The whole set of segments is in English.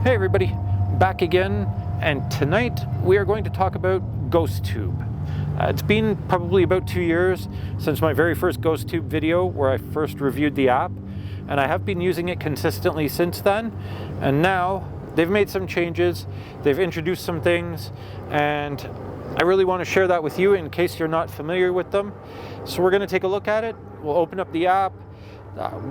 Hey everybody, back again, and tonight we are going to talk about GhostTube. It's been probably about 2 years since my very first GhostTube video where I first reviewed the app, and I have been using it consistently since then. And now they've made some changes, they've introduced some things, and I really want to share that with you in case you're not familiar with them. So we're going to take a look at it. We'll open up the app,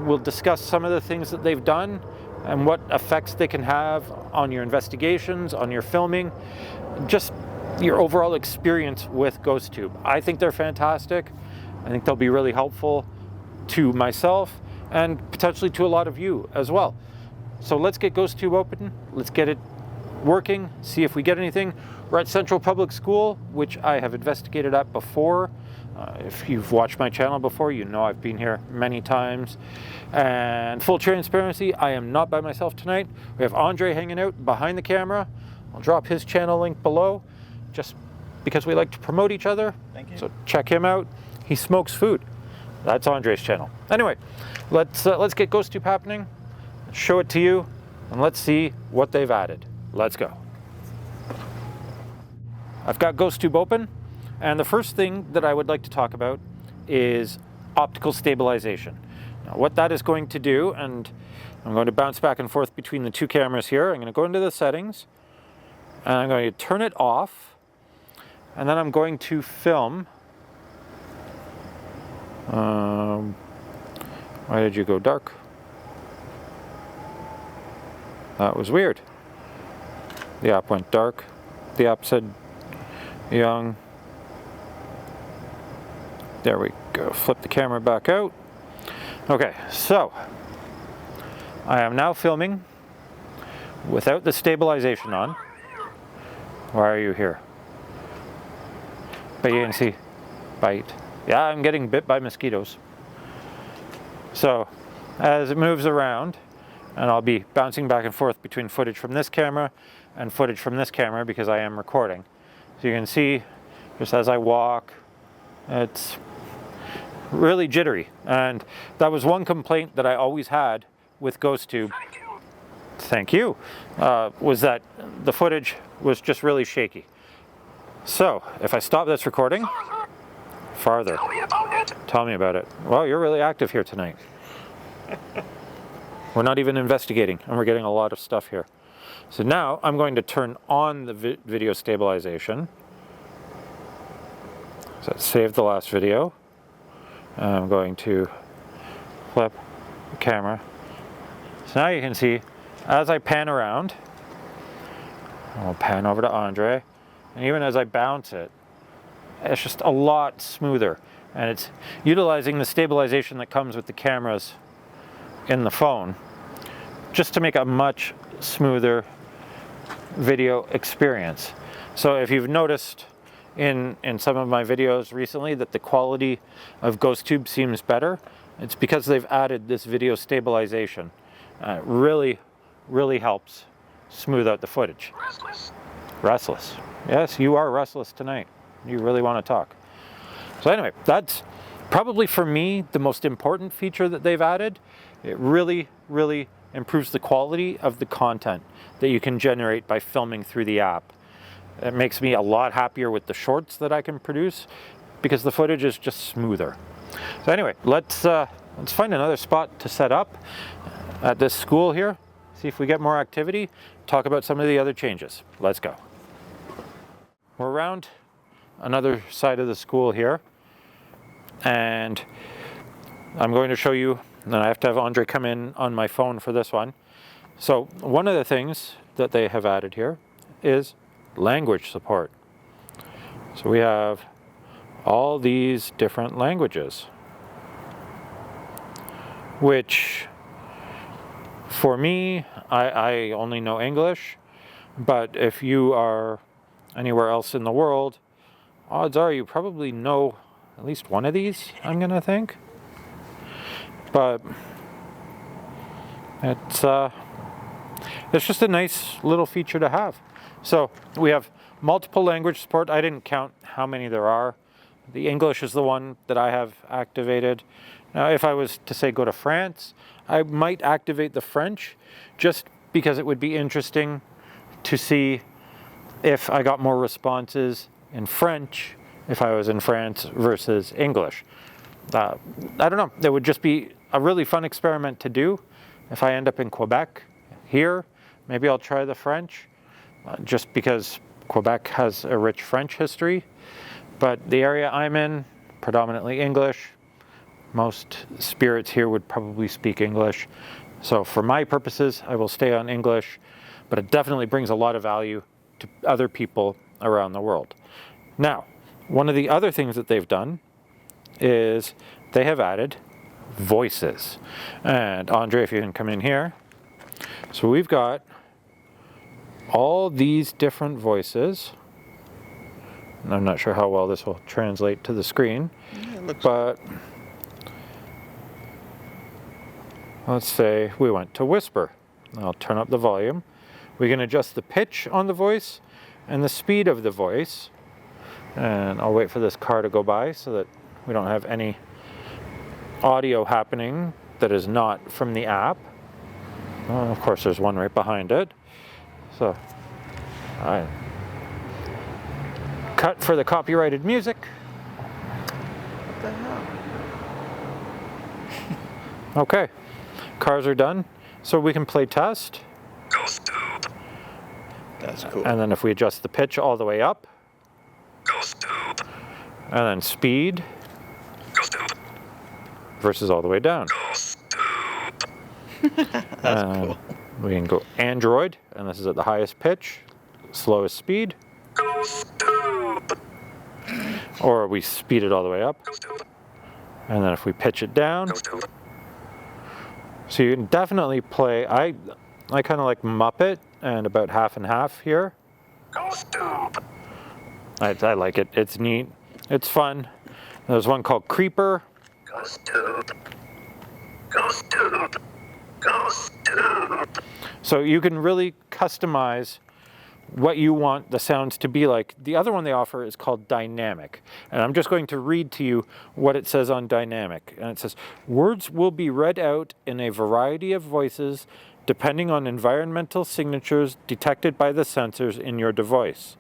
we'll discuss some of the things that they've done and what effects they can have on your investigations, on your filming, just your overall experience with GhostTube. I think they're fantastic. I think they'll be really helpful to myself and potentially to a lot of you as well. So let's get GhostTube open, let's get it working, see if we get anything. We're at Central Public School, which I have investigated at before. If you've watched my channel before, you know I've been here many times. And full transparency, I am not by myself tonight. We have Andre hanging out behind the camera. I'll drop his channel link below, just because we like to promote each other. Thank you. So check him out. He smokes food. That's Andre's channel. Anyway, let's get GhostTube happening, show it to you, and let's see what they've added. Let's go. I've got GhostTube open. And the first thing that I would like to talk about is optical stabilization. Now, what that is going to do, and I'm going to bounce back and forth between the two cameras here. I'm going to go into the settings, and I'm going to turn it off, and then I'm going to film. Why did you go dark? That was weird. The app went dark. The app said young. There we go. Flip the camera back out. Okay, so I am now filming without the stabilization on. Why are you here? But you can see, bite. Yeah, I'm getting bit by mosquitoes. So as it moves around, and I'll be bouncing back and forth between footage from this camera and footage from this camera because I am recording. So you can see, just as I walk, it's really jittery, and that was one complaint that I always had with GhostTube. Thank you. Was that the footage was just really shaky. So if I stop this recording, farther. Tell me about it. Well, you're really active here tonight. We're not even investigating, and we're getting a lot of stuff here. So now I'm going to turn on the video stabilization. So save the last video. I'm going to flip the camera. So now you can see, as I pan around, I'll pan over to Andre, and even as I bounce it, it's just a lot smoother. And it's utilizing the stabilization that comes with the cameras in the phone, just to make a much smoother video experience. So if you've noticed in some of my videos recently that the quality of GhostTube seems better, it's because they've added this video stabilization. It really helps smooth out the footage. Restless. Yes, you are restless tonight. You really want to talk. So anyway, that's probably for me the most important feature that they've added. It really improves the quality of the content that you can generate by filming through the app. It makes me a lot happier with the shorts that I can produce because the footage is just smoother. So anyway, let's find another spot to set up at this school here, see if we get more activity, talk about some of the other changes. Let's go. We're around another side of the school here, and I'm going to show you, and I have to have Andre come in on my phone for this one. So one of the things that they have added here is language support. So we have all these different languages, which for me, I only know English, but if you are anywhere else in the world, odds are you probably know at least one of these, I'm gonna think. But it's just a nice little feature to have. So we have multiple language support. I didn't count how many there are. The English is the one that I have activated. Now, if I was to say go to France, I might activate the French just because it would be interesting to see if I got more responses in French if I was in France versus English. I don't know. It would just be a really fun experiment to do. If I end up in Quebec here, maybe I'll try the French, just because Quebec has a rich French history. But the area I'm in, predominantly English. Most spirits here would probably speak English. So for my purposes, I will stay on English, but it definitely brings a lot of value to other people around the world. Now, one of the other things that they've done is they have added voices. And Andre, if you can come in here. So we've got all these different voices. And I'm not sure how well this will translate to the screen, but let's say we went to whisper. I'll turn up the volume. We can adjust the pitch on the voice and the speed of the voice. And I'll wait for this car to go by so that we don't have any audio happening that is not from the app. Well, of course, there's one right behind it. So, I cut for the copyrighted music. What the hell? Okay, cars are done. So we can play test. GhostTube. That's cool. And then if we adjust the pitch all the way up. GhostTube. And then speed. GhostTube. Versus all the way down. GhostTube. That's cool. We can go Android, and this is at the highest pitch, slowest speed. GhostTube. Or we speed it all the way up. GhostTube. And then if we pitch it down. GhostTube. So you can definitely play, I kind of like Muppet and about half and half here. GhostTube. I like it. It's neat. It's fun. There's one called Creeper. GhostTube. GhostTube. GhostTube. So you can really customize what you want the sounds to be like. The other one they offer is called Dynamic. And I'm just going to read to you what it says on Dynamic. And it says, words will be read out in a variety of voices depending on environmental signatures detected by the sensors in your device.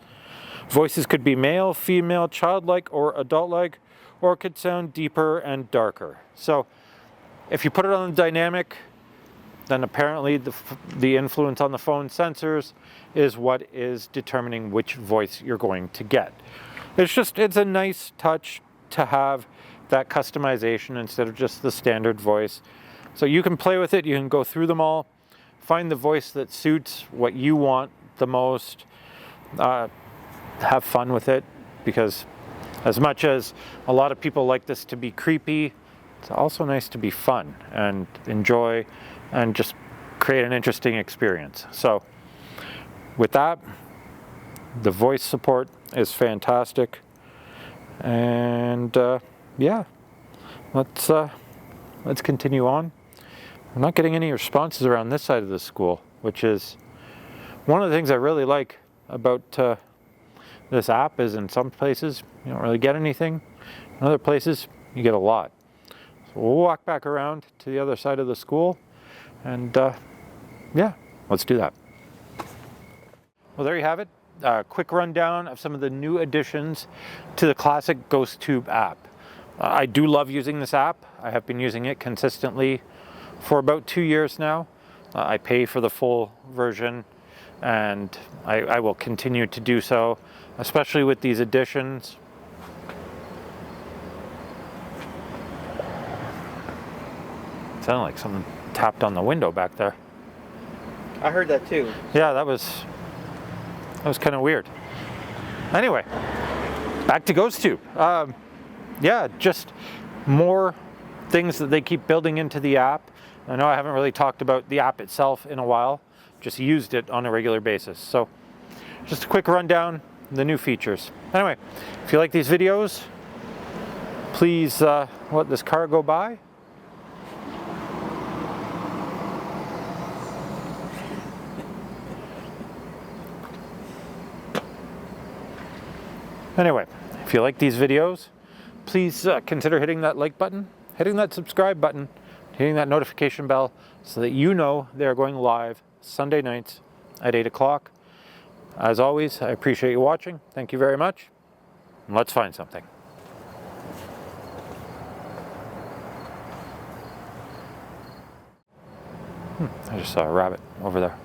Voices could be male, female, childlike, or adult-like, or could sound deeper and darker. So if you put it on the Dynamic, then apparently the influence on the phone sensors is what is determining which voice you're going to get. It's a nice touch to have that customization instead of just the standard voice. So you can play with it, you can go through them all, find the voice that suits what you want the most, have fun with it, because as much as a lot of people like this to be creepy, it's also nice to be fun and enjoy and just create an interesting experience. So with that, the voice support is fantastic. And yeah, let's continue on. I'm not getting any responses around this side of the school, which is one of the things I really like about this app. Is in some places you don't really get anything, in other places you get a lot. So we'll walk back around to the other side of the school, and yeah, let's do that. Well, there you have it. A quick rundown of some of the new additions to the classic GhostTube app. I do love using this app. I have been using it consistently for about 2 years now. I pay for the full version, and I will continue to do so, especially with these additions. It sounded like someone tapped on the window back there. I heard that too. Yeah, that was kind of weird. Anyway, back to GhostTube. Yeah, just more things that they keep building into the app. I know I haven't really talked about the app itself in a while, just used it on a regular basis. So just a quick rundown, the new features. Anyway, if you like these videos, please let this car go by. Anyway, if you like these videos, please consider hitting that like button, hitting that subscribe button, hitting that notification bell so that you know they're going live Sunday nights at 8 o'clock. As always, I appreciate you watching. Thank you very much. And let's find something. I just saw a rabbit over there.